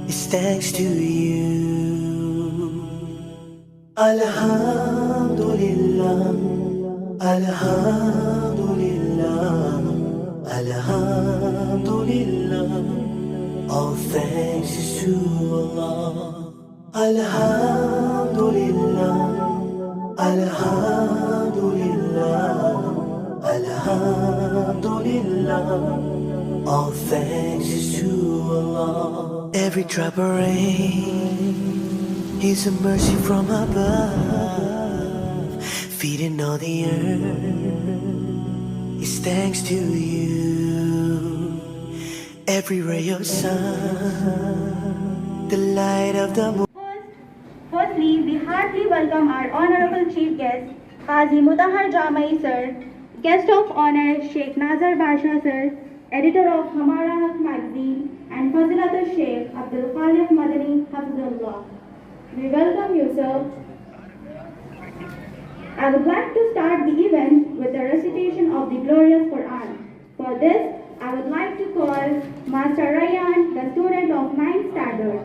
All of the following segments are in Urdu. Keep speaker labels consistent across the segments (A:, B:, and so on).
A: It's thanks to you. Alhamdulillah, Alhamdulillah, Alhamdulillah. All thanks is to Allah. Alhamdulillah, Alhamdulillah, Alhamdulillah. All thanks is to Allah. Every drop of rain is a mercy from above, feeding all the earth is thanks to you. Every ray of sun, the light of the moon.
B: Firstly, we heartily welcome our Honorable Chief Guest, Qazi Mutahhar Jamai Sir, Guest of Honor Sheikh Nazar Basha Sir, Editor of Hamara Haq Magazine, and Fazilatul Sheikh Abdul Khaliq Madani Hafizullah. We welcome you, sir. I would like to start the event with the recitation of the glorious Quran. For this, I would like to call Master Rayyan, the student of 9th standard.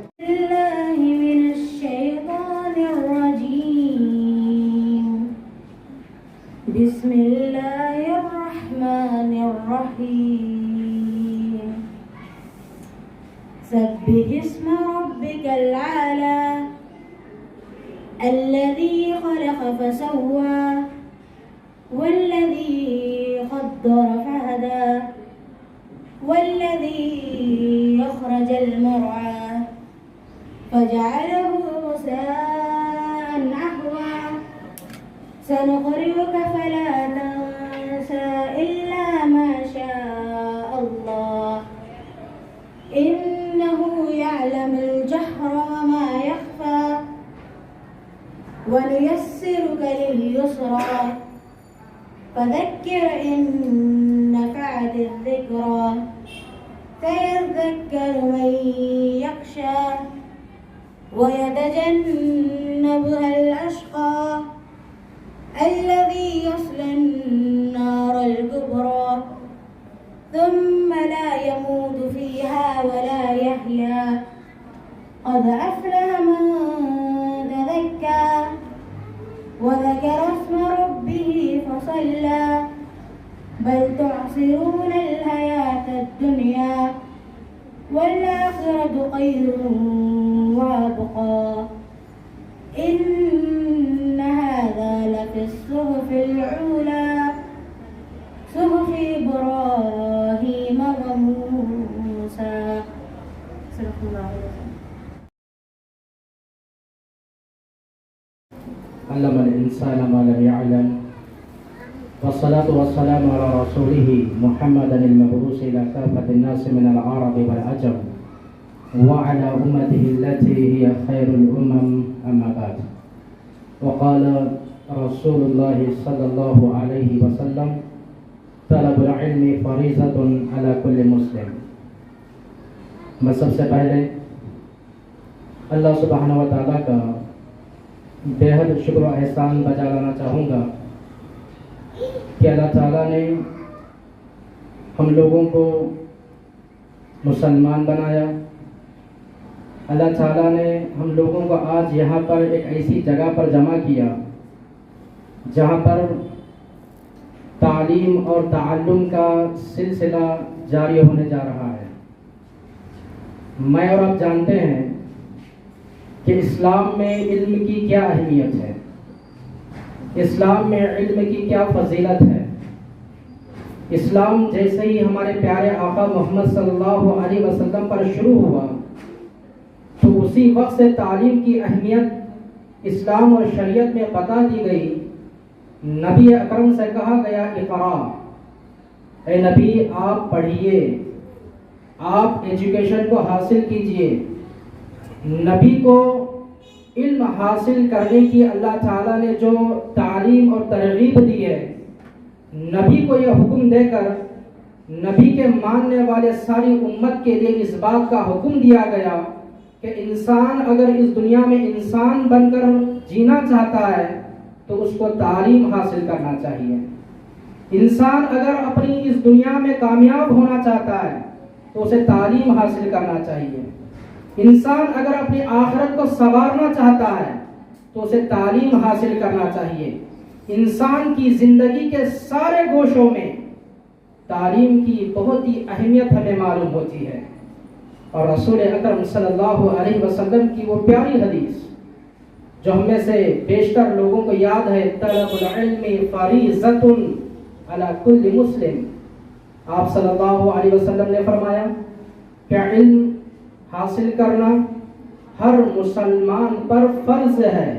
C: بسم الله الرحمن الرحيم سبح اسم ربك الأعلى الذي خلق فسوى والذي قدر فهدى والذي أخرج المرعى فجعله غثاء أحوى سنقرئك فلا تنسى إلا ما شاء الله إنه يعلم الجهر وما يخفى ونيسرك لليسرى فذكر إن نفعت الذكرى سيذكر من يخشى ويتجنبها الأشقى الذي يصلى النار الكبرى ثم لا يموت فيها ولا يحيا قد أفلح من تزكى وذكر اسم ربه فصلى بل تعصرون الحياة الدنيا والآخرة خير وأبقى إن هذا لفي الصحف العلى صحف إبراهيم وموسى صدق الله العظيم.
D: علم الإنسان ما لم يعلم والصلاة والسلام على رسوله محمد المبعوث إلى كافة الناس من العرب والعجم وعلى أمته التي هي خير الأمم أما بعد. وقال رسول الله صلى الله عليه وسلم طلب العلم فریضۃ علی کل مسلم. میں سب سے پہلے اللہ سبحانہ و تعالیٰ کا بے حد شکر و احسان بجا لانا چاہوں گا کہ اللہ تعالیٰ نے ہم لوگوں کو مسلمان بنایا. اللہ تعالیٰ نے ہم لوگوں کو آج یہاں پر ایک ایسی جگہ پر جمع کیا جہاں پر تعلیم اور تعلم کا سلسلہ جاری ہونے جا رہا ہے. میں اور آپ جانتے ہیں کہ اسلام میں علم کی کیا اہمیت ہے، اسلام میں علم کی کیا فضیلت ہے. اسلام جیسے ہی ہمارے پیارے آقا محمد صلی اللہ علیہ وسلم پر شروع ہوا تو اسی وقت سے تعلیم کی اہمیت اسلام اور شریعت میں بتا دی گئی. نبی اکرم سے کہا گیا اقرا، اے نبی آپ پڑھیے، آپ ایجوکیشن کو حاصل کیجئے. نبی کو علم حاصل کرنے کی اللہ تعالیٰ نے جو تعلیم اور ترغیب دی ہے، نبی کو یہ حکم دے کر نبی کے ماننے والے ساری امت کے لیے اس بات کا حکم دیا گیا کہ انسان اگر اس دنیا میں انسان بن کر جینا چاہتا ہے تو اس کو تعلیم حاصل کرنا چاہیے. انسان اگر اپنی اس دنیا میں کامیاب ہونا چاہتا ہے تو اسے تعلیم حاصل کرنا چاہیے. انسان اگر اپنی آخرت کو سنوارنا چاہتا ہے تو اسے تعلیم حاصل کرنا چاہیے. انسان کی زندگی کے سارے گوشوں میں تعلیم کی بہت ہی اہمیت ہمیں معلوم ہوتی ہے. اور رسول اکرم صلی اللہ علیہ وسلم کی وہ پیاری حدیث جو ہم میں سے بیشتر لوگوں کو یاد ہے، طلب العلم فریضۃ علی کل مسلم. آپ صلی اللہ علیہ وسلم نے فرمایا کہ علم حاصل کرنا ہر مسلمان پر فرض ہے.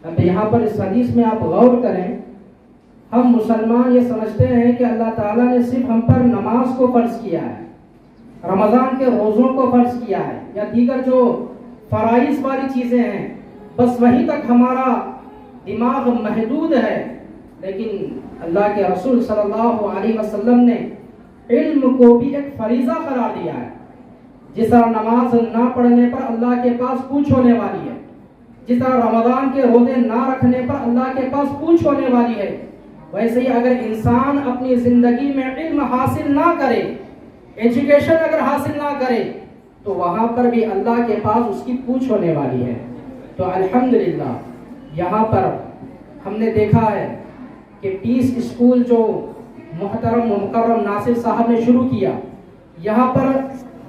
D: اب یہاں پر اس حدیث میں آپ غور کریں، ہم مسلمان یہ سمجھتے ہیں کہ اللہ تعالیٰ نے صرف ہم پر نماز کو فرض کیا ہے، رمضان کے روزوں کو فرض کیا ہے، یا دیگر جو فرائض والی چیزیں ہیں بس وہیں تک ہمارا دماغ محدود ہے. لیکن اللہ کے رسول صلی اللہ علیہ وسلم نے علم کو بھی ایک فریضہ قرار دیا ہے. جس طرح نماز نہ پڑھنے پر اللہ کے پاس پوچھ ہونے والی ہے، جس طرح رمضان کے روزے نہ رکھنے پر اللہ کے پاس پوچھ ہونے والی ہے، ویسے ہی اگر انسان اپنی زندگی میں علم حاصل نہ کرے، ایجوکیشن اگر حاصل نہ کرے، تو وہاں پر بھی اللہ کے پاس اس کی پوچھ ہونے والی ہے. تو الحمدللہ یہاں پر ہم نے دیکھا ہے کہ پیس اسکول جو محترم و مکرم ناصر صاحب نے شروع کیا، یہاں پر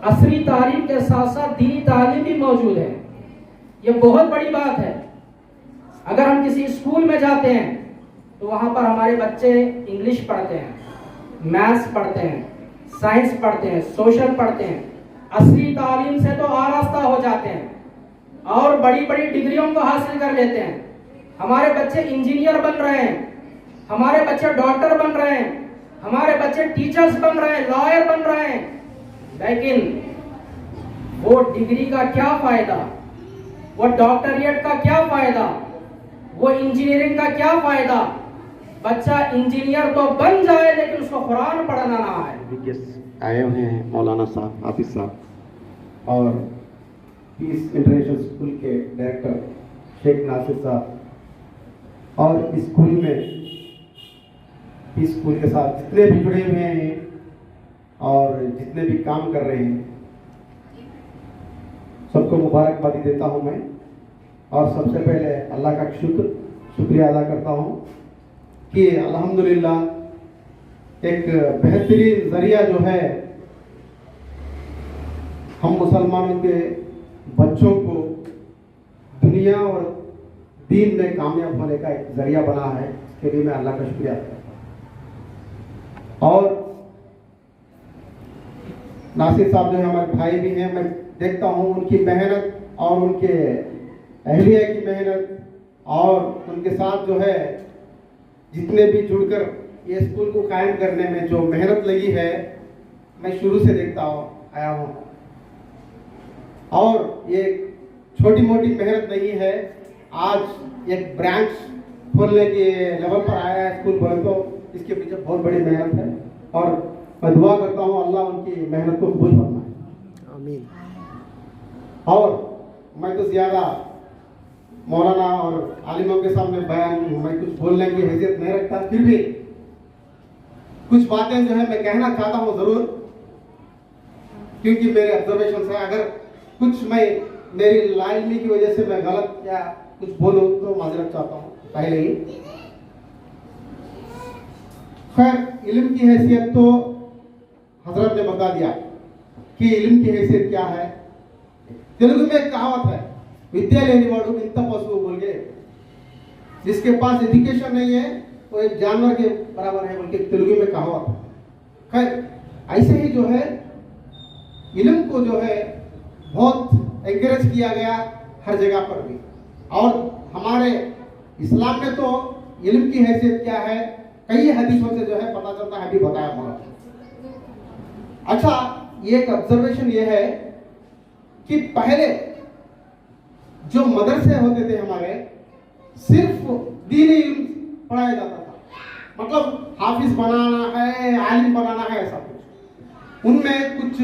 D: عصری تعلیم کے ساتھ ساتھ دینی تعلیم بھی موجود ہے. یہ بہت بڑی بات ہے. اگر ہم کسی اسکول میں جاتے ہیں تو وہاں پر ہمارے بچے انگلش پڑھتے ہیں، میتھس پڑھتے ہیں، سائنس پڑھتے ہیں، سوشل پڑھتے ہیں، عصری تعلیم سے تو آراستہ ہو جاتے ہیں اور بڑی بڑی ڈگریوں کو حاصل کر لیتے ہیں. ہمارے بچے انجینئر بن رہے ہیں، ہمارے بچے ڈاکٹر بن رہے ہیں، ہمارے بچے ٹیچرز بن رہے ہیں، لائر بن رہے ہیں. لیکن وہ ڈگری کا کیا فائدہ، وہ ڈاکٹریٹ کا کیا فائدہ، وہ انجینئرنگ کا کیا فائدہ؟ بچہ انجینئر تو بن جائے لیکن اس کو قرآن پڑھنا نہ آئے.
E: آئے ہوئے ہیں مولانا صاحب، حافظ صاحب اور پیس انٹرنیشنل اسکول کے ڈائریکٹر شیخ ناصر صاحب، اور اسکول میں پیس اسکول کے ساتھ جتنے بھی جڑے ہوئے ہیں اور جتنے بھی کام کر رہے ہیں، سب کو مبارکبادی دیتا ہوں میں. اور سب سے پہلے اللہ کا شکریہ ادا کرتا ہوں کہ الحمدللہ ایک بہترین ذریعہ جو ہے ہم مسلمانوں کے بچوں کو دنیا اور دین میں کامیاب ہونے کا ایک ذریعہ بنا ہے. اس کے لیے میں اللہ کا شکریہ ادا کرتا ہوں. اور ناصر صاحب جو ہے ہمارے بھائی بھی ہیں، میں دیکھتا ہوں ان کی محنت اور ان کے اہلیہ کی محنت، اور ان کے ساتھ جو ہے جتنے بھی جڑ کر یہ اسکول کو قائم کرنے میں جو محنت لگی ہے، میں شروع سے دیکھتا آیا ہوں. اور یہ چھوٹی موٹی محنت نہیں ہے. آج ایک برانچ کھولنے کے لیول پر آیا ہے اسکول بولے تو اس کے پیچھے بہت بڑی محنت ہے. اور میں دعا کرتا ہوں اللہ ان کی محنت کو قبول فرمائے.
A: آمین.
E: اور میں تو زیادہ مولانا اور عالموں کے سامنے بیان میں کچھ بولنے کی حیثیت نہیں رکھتا، پھر بھی کچھ باتیں جو ہے میں کہنا چاہتا ہوں ضرور، کیونکہ میرے آبزرویشن ہے. اگر کچھ میں میری لا علمی کی وجہ سے میں غلط یا کچھ بولوں تو معذرت چاہتا ہوں پہلے ہی. خیر، علم کی حیثیت تو حضرت نے بتا دیا کہ علم کی حیثیت کیا ہے. تیلگو میں ایک کہاوت ہے، ودیا لینی واڑو انت پسو بول کے، جس کے پاس ایجوکیشن نہیں ہے وہ ایک جانور کے برابر ہے بول کے تیلگو میں کہاوت ہے. خیر، ایسے ہی جو ہے علم کو جو ہے بہت انکریج کیا گیا ہر جگہ پر بھی. اور ہمارے اسلام میں تو علم کی حیثیت کیا ہے کئی حدیثوں سے جو ہے پتہ چلتا ہے، بھی بتایا ہوا. اچھا، یہ ایک آبزرویشن یہ ہے کہ پہلے جو مدرسے ہوتے تھے ہمارے، صرف دینی علم پڑھایا جاتا تھا. مطلب حافظ بنانا ہے، عالم بنانا ہے، ایسا کچھ. ان میں کچھ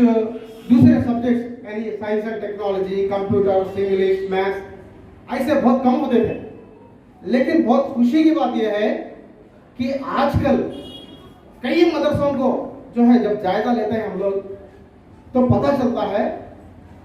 E: دوسرے سبجیکٹس یعنی science and technology, computer, English, maths ایسے بہت کم ہوتے تھے. لیکن بہت خوشی کی بات یہ ہے کہ آج کل کئی مدرسوں کو جو ہے جب جائزہ لیتے ہیں ہم لوگ تو پتہ چلتا ہے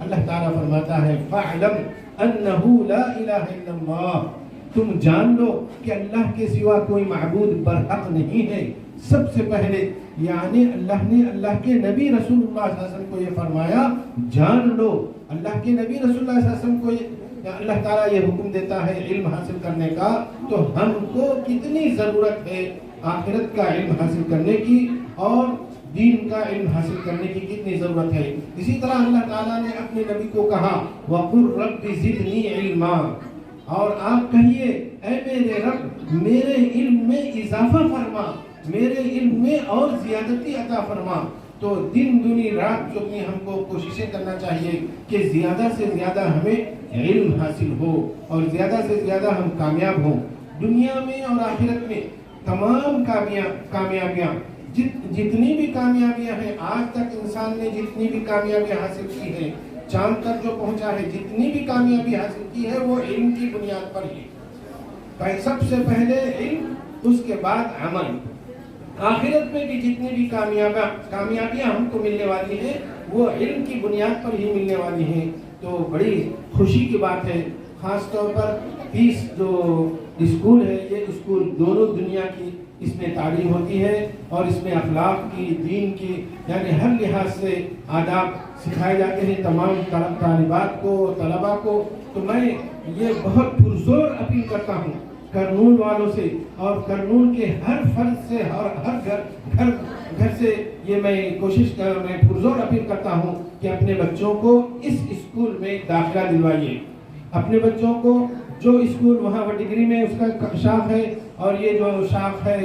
F: اللہ تعالیٰ فرماتا ہے فَاعْلَمْ أَنَّهُ لَا إِلَهَ إِلَّا اللَّهُ، تم جان لو کہ اللہ کے سوا کوئی معبود برحق نہیں ہے. سب سے پہلے یعنی اللہ نے اللہ کے نبی رسول اللہ صلی اللہ علیہ وسلم کو یہ فرمایا جان لو. اللہ کے نبی رسول اللہ صلی اللہ علیہ وسلم کو اللہ تعالیٰ یہ حکم دیتا ہے علم حاصل کرنے کا، تو ہم کو کتنی ضرورت ہے آخرت کا علم حاصل کرنے کی اور دین کا علم حاصل کرنے کی کتنی ضرورت ہے. اسی طرح اللہ تعالیٰ نے اپنے نبی کو کہا وَقُلْ رَبِّ زِدْنِي عِلْمًا، اور آپ کہیے اے میرے رب میرے علم میں اضافہ فرما، میرے علم میں اور زیادتی عطا فرما. تو دن دنی رات چگنی ہم کو کوششیں کرنا چاہیے کہ زیادہ سے زیادہ ہمیں علم حاصل ہو اور زیادہ سے زیادہ ہم کامیاب ہوں دنیا میں اور آخرت میں. تمام کامیابیاں جتنی بھی کامیابیاں ہیں آج تک انسان نے جتنی بھی کامیابیاں حاصل کی ہیں، چاند تک جو پہنچا ہے، جتنی بھی کامیابی حاصل کی ہے وہ علم کی بنیاد پر ہی. سب سے پہلے علم، اس کے بعد عمل. آخرت میں بھی جتنی بھی کامیابیاں ہم کو ملنے والی ہیں وہ علم کی بنیاد پر ہی ملنے والی ہیں. تو بڑی خوشی کی بات ہے، خاص طور پر 30 جو اسکول ہے، یہ اسکول دونوں دنیا کی اس میں تعلیم ہوتی ہے اور اس میں اخلاق کی، دین کی، یعنی ہر لحاظ سے آداب سکھائے جاتے ہیں تمام طالبات کو، طلباء کو. تو میں یہ بہت پرزور اپیل کرتا ہوں کرنول والوں سے اور کرنول کے ہر فرد سے اور ہر گھر سے یہ میں میں پرزور اپیل کرتا ہوں کہ اپنے بچوں کو اس اسکول میں داخلہ دلوائیے. اپنے بچوں کو جو اسکول وہاں ڈگری میں اس کا شاخ ہے اور یہ جو شاخ ہے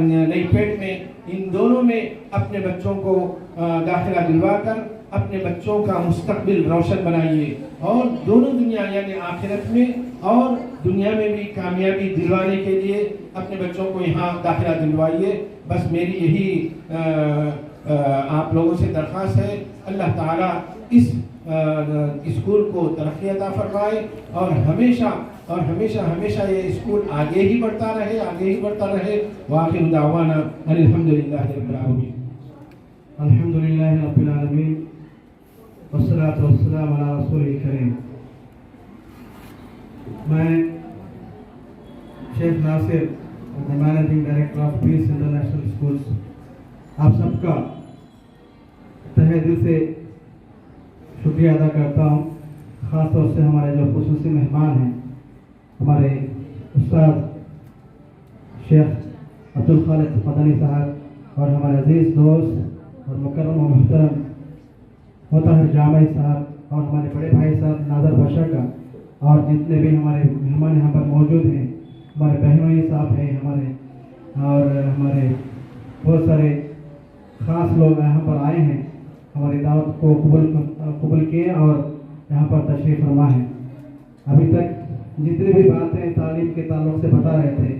F: نئی پیٹ میں، ان دونوں میں اپنے بچوں کو داخلہ دلوا کر اپنے بچوں کا مستقبل روشن بنائیے اور دونوں دنیا یعنی آخرت میں اور دنیا میں بھی کامیابی دلوانے کے لیے اپنے بچوں کو یہاں داخلہ دلوائیے. بس میری یہی آپ لوگوں سے درخواست ہے. اللہ تعالیٰ اس اسکول کو ترقی عطا فرمائے اور ہمیشہ یہ اسکول آگے ہی بڑھتا رہے. وآخر دعوانا ان الحمدللہ رب العالمین.
G: الحمدللہ رب العالمین والصلاة والسلام علی رسول کریم. میں Sheikh Nasir managing director of Peace International Schools آپ سب کا تہہ دل سے شکریہ ادا کرتا ہوں. خاص طور سے ہمارے جو خصوصی مہمان ہیں، ہمارے استاد شیخ عبدالخالق مدنی صاحب اور ہمارے عزیز دوست اور مکرم و محترم مطہر جامعی صاحب اور ہمارے بڑے بھائی صاحب ناظر بادشاہ کا، اور جتنے بھی ہمارے مہمان یہاں پر موجود ہیں، ہمارے بہنوئی صاحب ہیں ہمارے بہت سارے خاص لوگ یہاں پر آئے ہیں، ہماری دعوت کو قبول کیے اور یہاں پر تشریف فرما ہے. ابھی تک جتنی بھی باتیں تعلیم کے تعلق سے بتا رہے تھے،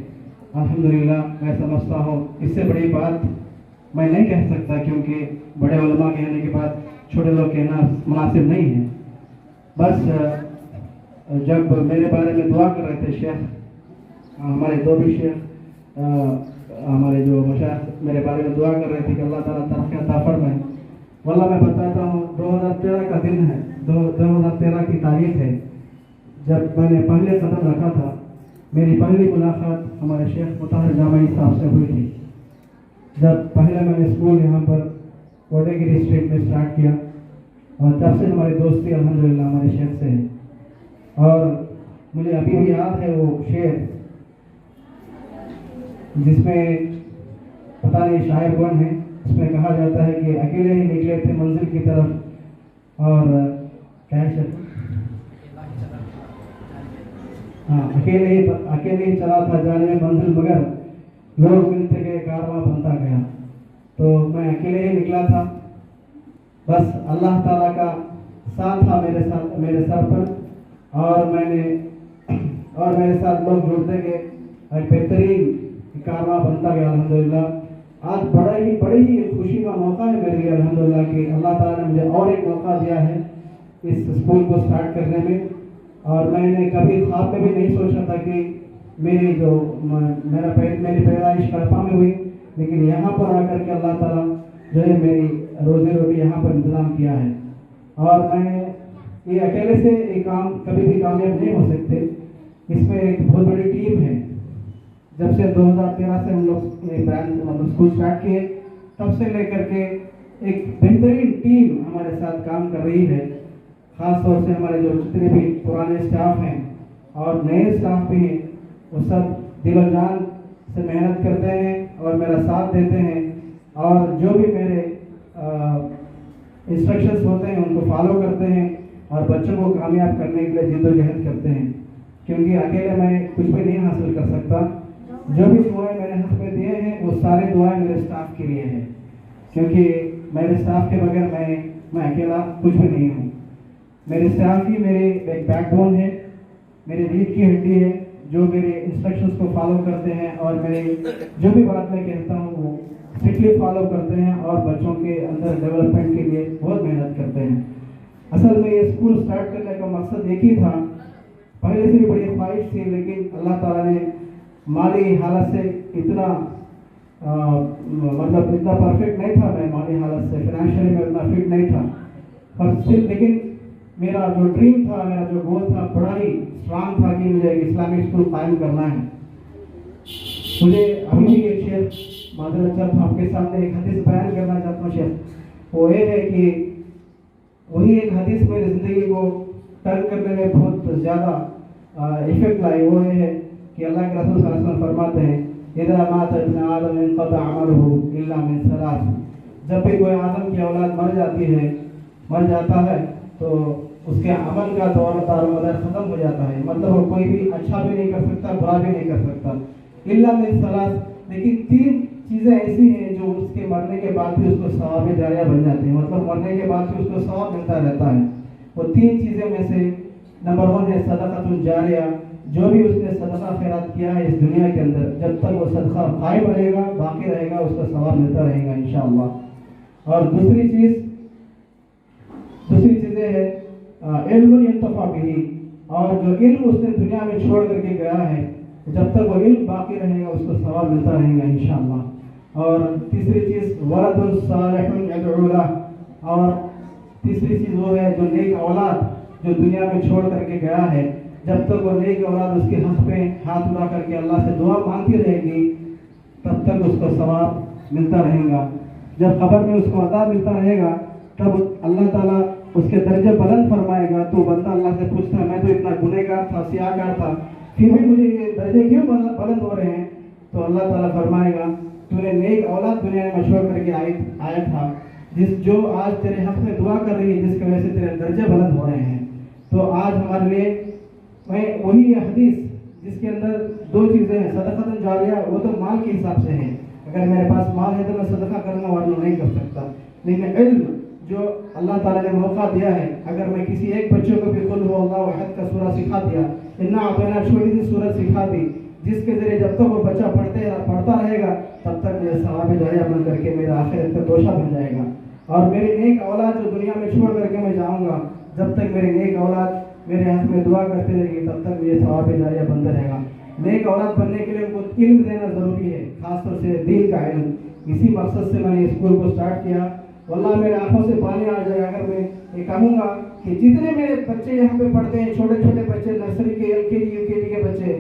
G: الحمدللہ میں سمجھتا ہوں اس سے بڑی بات میں نہیں کہہ سکتا، کیونکہ بڑے علماء کہنے کے بعد چھوٹے لوگ کہنا مناسب نہیں ہے. بس جب میرے بارے میں دعا کر رہے تھے شیخ، ہمارے دو بھی شیخ ہمارے جو مشائخ میرے بارے میں دعا کر رہے تھے کہ اللہ تعالیٰ ترقی عطا فرمائے. واللہ میں بتاتا ہوں 2013 کا دن ہے، 2013 کی تاریخ ہے جب میں نے پہلے قدم رکھا تھا. میری پہلی ملاقات ہمارے شیخ مطہر جامعی صاحب سے ہوئی تھی. جب پہلے میں نے اسکول یہاں پر کوٹیگری اسٹریٹ میں اسٹارٹ کیا اور تب سے ہماری دوستی الحمدللہ ہمارے شیخ سے ہے. اور مجھے ابھی بھی یاد ہے وہ شعر جس میں پتہ نہیں شاعر کون ہے، اس میں کہا جاتا ہے کہ اکیلے ہی نکلے تھے منزل کی طرف اور کیا ہے اکیلے ہی چلا تھا جانے منزل مگر لوگ ملتے گئے کارواں بنتا گیا. تو میں اکیلے ہی نکلا تھا، بس اللہ تعالیٰ کا ساتھ تھا میرے سر پر اور میرے ساتھ لوگ جڑتے گئے اور بہترین کارواں بنتا گیا الحمدللہ. آج بڑے ہی خوشی کا موقع ہے میرے لیے الحمدللہ کہ اللہ تعالیٰ نے مجھے اور ایک موقع دیا ہے اس اسکول کو سٹارٹ کرنے میں. اور میں نے کبھی خواب میں بھی نہیں سوچا تھا کہ میری پیدائش کرپا میں ہوئی، لیکن یہاں پر آ کر کے اللہ تعالیٰ جو ہے میری روزی روٹی یہاں پر انتظام کیا ہے. اور میں یہ اکیلے سے یہ کام کبھی بھی کامیاب نہیں ہو سکتے، اس میں ایک بہت بڑی ٹیم ہے۔ جب سے 2013 سے ہم لوگ یہ برانچ مطلب اسکول اسٹارٹ کیے، تب سے لے کر کے ایک بہترین ٹیم ہمارے ساتھ کام کر رہی ہے۔ خاص طور سے ہمارے جو جتنے بھی پرانے اسٹاف ہیں اور نئے اسٹاف بھی ہیں، وہ سب دل و جان سے محنت کرتے ہیں اور میرا ساتھ دیتے ہیں، اور جو بھی میرے انسٹرکشنز ہوتے ہیں ان کو فالو کرتے ہیں اور بچوں کو کامیاب کرنے کے لیے جد و جہد کرتے ہیں، کیونکہ اکیلے میں کچھ بھی نہیں حاصل کر سکتا۔ جو بھی دعائیں میں نے ہاتھ میں دیے ہیں وہ سارے دعائیں میرے اسٹاف کے لیے ہیں، کیونکہ میرے اسٹاف کے بغیر میں اکیلا کچھ بھی نہیں ہوں۔ میرے اسٹاف ہی میرے ایک بیک بون ہے، میری ریڑھ کی ہڈی ہے، جو میرے انسٹرکشنز کو فالو کرتے ہیں اور میرے جو بھی بات میں کہتا ہوں وہ اسٹرکٹلی فالو کرتے ہیں اور بچوں کے اندر ڈیولپمنٹ کے لیے بہت محنت کرتے ہیں۔ اصل میں یہ اسکول اسٹارٹ کرنے کا مقصد ایک ہی تھا، پہلے سے بھی بڑی خواہش تھی، لیکن اللہ تعالیٰ نے مالی حالت سے اتنا مطلب اتنا پرفیکٹ نہیں تھا، میں مالی حالت سے فائنینشلی میں اتنا فٹ نہیں تھا، پر صرف لیکن میرا جو ڈریم تھا، میرا جو گول تھا بڑا ہی اسٹرانگ تھا کہ مجھے ایک اسلامک اسکول قائم کرنا ہے۔ مجھے ابھی بھی ایک شیخ معذرت چاہتا ہوں آپ کے سامنے ایک حدیث بیان کرنا چاہتا ہوں شیخ، وہ یہ ہے کہ وہی ایک حدیث میری زندگی کو ٹرن کرنے میں بہت زیادہ افیکٹ لائی، وہ یہ ہے کہ اللہ کے رسول صلی اللہ علیہ وسلم فرماتے ہیں اذا مات ابن آدم انقطع عمله الا من ثلاث، جب بھی کوئی آدم کی اولاد مر جاتا ہے تو اس کے عمل کا دور مدار ختم ہو جاتا ہے، مطلب وہ کوئی بھی اچھا بھی نہیں کر سکتا، برا بھی نہیں کر سکتا، الا من ثلاث، لیکن 3 چیزیں ایسی ہیں جو اس کے مرنے کے بعد بھی اس کو ثواب جاریہ بن جاتے ہیں، مطلب مرنے کے بعد بھی اس کو ثواب ملتا رہتا ہے۔ وہ 3 چیزیں میں سے نمبر 1 ہے صدقۃ جاریہ، جو بھی اس نے صدقہ خیرات کیا ہے اس دنیا کے اندر، جب تک وہ صدقہ قائم رہے گا، باقی رہے گا، اس کا ثواب ملتا رہے گا انشاءاللہ۔ اور دوسری چیز ہے علم ینتفع بہ، اور جو علم اس نے دنیا میں چھوڑ کر کے گیا ہے، جب تک وہ علم باقی رہے گا اس کو ثواب ملتا رہے گا انشاءاللہ۔ اور تیسری چیز ولد صالح یدعو لہ، اور تیسری چیز وہ ہے جو نیک اولاد جو دنیا میں چھوڑ کر کے گیا ہے، جب تک وہ نیک اولاد اس کے حق پہ ہاتھ اٹھا کر کے اللہ سے دعا مانگتی رہے گی، تب تک اس کو ثواب ملتا رہے گا۔ جب قبر میں اس کو عذاب ملتا رہے گا، تب اللہ تعالیٰ اس کے درجے بلند فرمائے گا، تو بندہ اللہ سے پوچھتا ہے میں تو اتنا گنہگار تھا، سیاہکار تھا، پھر بھی مجھے یہ درجے کیوں بلند ہو رہے ہیں؟ تو اللہ تعالیٰ فرمائے گا تو نے نیک اولاد دنیا میں مشورہ کر کے آیا تھا، جو آج تیرے حق میں دعا کر رہی ہے، جس کی وجہ سے تیرے درجے بلند ہو رہے ہیں۔ تو آج ہمارے لیے میں وہی حدیث جس کے اندر 2 چیزیں ہیں، صدقۃ جاریہ وہ تو مال کے حساب سے ہے، اگر میرے پاس مال ہے تو میں صدقہ کرنا ورنہ نہیں کر سکتا، لیکن علم جو اللہ تعالیٰ نے موقع دیا ہے، اگر میں کسی ایک بچے کو بھی قل هو اللہ احد کا سورہ سکھا دیا، انا اعطیناک چھوٹی سی سورہ سکھا دی، جس کے ذریعے جب تک وہ بچہ پڑھتا رہے گا تب تک میرے ثواب جاریہ بن کر کے میرا آخرت کا توشہ بن جائے گا، اور میری نیک اولاد جو دنیا میں چھوڑ کر کے میں جاؤں گا، جب تک میری نیک اولاد میرے ہاتھ میں دعا کرتے رہے گی تب تک مجھے ثواب جاریہ بنتا رہے گا۔ نیک اولاد بننے کے لیے ان کو علم دینا ضروری ہے، خاص طور سے دین کا علم۔ اسی مقصد سے میں نے اسکول کو اسٹارٹ کیا۔ واللہ میرے آنکھوں سے پانی آ جائے اگر میں یہ کہوں گا کہ جتنے میرے بچے یہاں پہ پڑھتے ہیں، چھوٹے چھوٹے بچے، نرسری کے، LKG UKG کے بچے،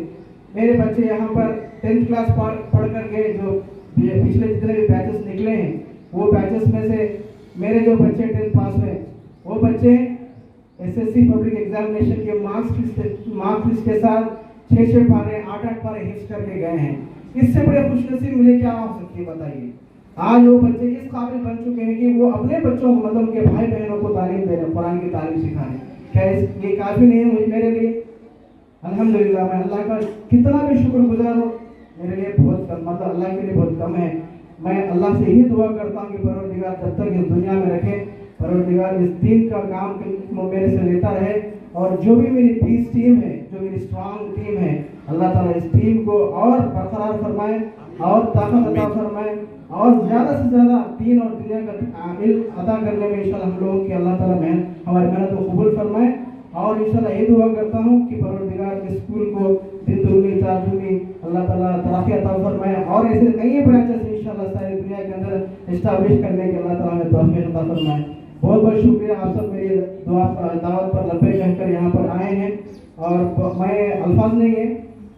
G: میرے بچے یہاں پر 10th کلاس پڑھ کر کے جو پچھلے جتنے بھی بیچز نکلے ہیں، وہ بیچز میں سے میرے جو بچے 10th پاس ہوئے، وہ بچے SSC پبلک ایگزامینیشن کے مارکس لسٹ کے ساتھ 6 پارے 8 پارے حفظ کر کے گئے ہیں۔ اس سے بڑے خوش نصیب مجھے کیا ہو سکتی ہے بتائیے؟ آج وہ بچے اس قابل بن چکے ہیں کہ وہ اپنے بچوں کو، مطلب ان کے بھائی بہنوں کو تعلیم دے رہے ہیں، قرآن کی تعلیم سکھائیں۔ کیا یہ کافی نہیں ہے میرے لیے؟ الحمدللہ میں اللہ کا کتنا بھی شکر گزار ہوں، میرے لیے بہت کم، مطلب اللہ کے لیے بہت کم ہے۔ میں اللہ سے یہی دعا کرتا ہوں کہ پروردگار جب تک اس دنیا میں رکھے، پروردگار اس دین کا کام میرے سے لیتا رہے، اور جو بھی میری پیس ٹیم ہے، جو میری اسٹرانگ ٹیم ہے، اللہ تعالیٰ اس ٹیم کو اور برقرار فرمائے اور طاقت عطا فرمائے، اور زیادہ سے زیادہ دین اور دنیا کا علم عطا کرنے میں انشاءاللہ ہم لوگوں کی اللہ تعالیٰ ہماری محنت کو قبول فرمائے۔ اور انشاءاللہ یہ دعا کرتا ہوں کہ پروردگار کے اسکول کو دن دگنی چار دگنی اللہ تعالیٰ ترقی عطا فرمائے، اور ایسے کئی برانچز انشاءاللہ ساری دنیا کے اندر اسٹیبلش کرنے کے اللہ تعالیٰ ہمیں توفیق عطا فرمائے۔ بہت بہت شکریہ آپ سب میری دعوت پر لبیک کہہ کر یہاں پر آئے ہیں. اور میں الفاظ نہیں ہے,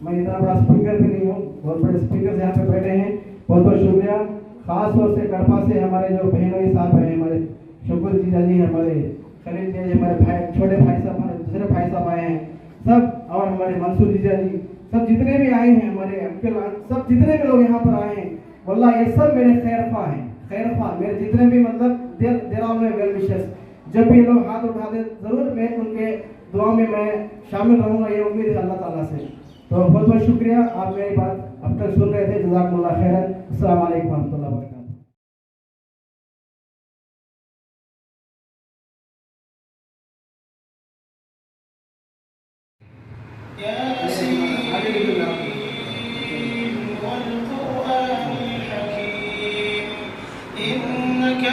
G: میں اتنا بڑا اسپیکر بھی نہیں ہوں, بہت بڑے اسپیکر یہاں پہ بیٹھے ہیں. بہت بہت شکریہ. خاص طور سے کڑپا سے ہمارے جو بہنوئی صاحب ہیں, ہمارے شکر جیجا جی, ہمارے خلیل جی, ہمارے بھائی چھوٹے بھائی صاحب, ہمارے دوسرے بھائی صاحب آئے ہیں سب, اور ہمارے منصور جیجا جی, سب جتنے بھی آئے ہیں, ہمارے انکل, سب جتنے بھی لوگ یہاں پر آئے ہیں, واللہ یہ سب میرے خیر خواہ ہیں, خیر خواہ میرے جتنے بھی مطلب dear of my well wishes. جب بھی لوگ ہاتھ اٹھاتے ضرور میں ان کے دعا میں شامل رہوں گا, یہ امید ہے اللہ تعالیٰ سے. تو بہت بہت شکریہ, آپ میری بات اب تک سن رہے تھے. جزاکم اللہ خیرا. السلام علیکم و رحمۃ اللہ وبرکاتہ.
A: والقرآن الحكيم إنك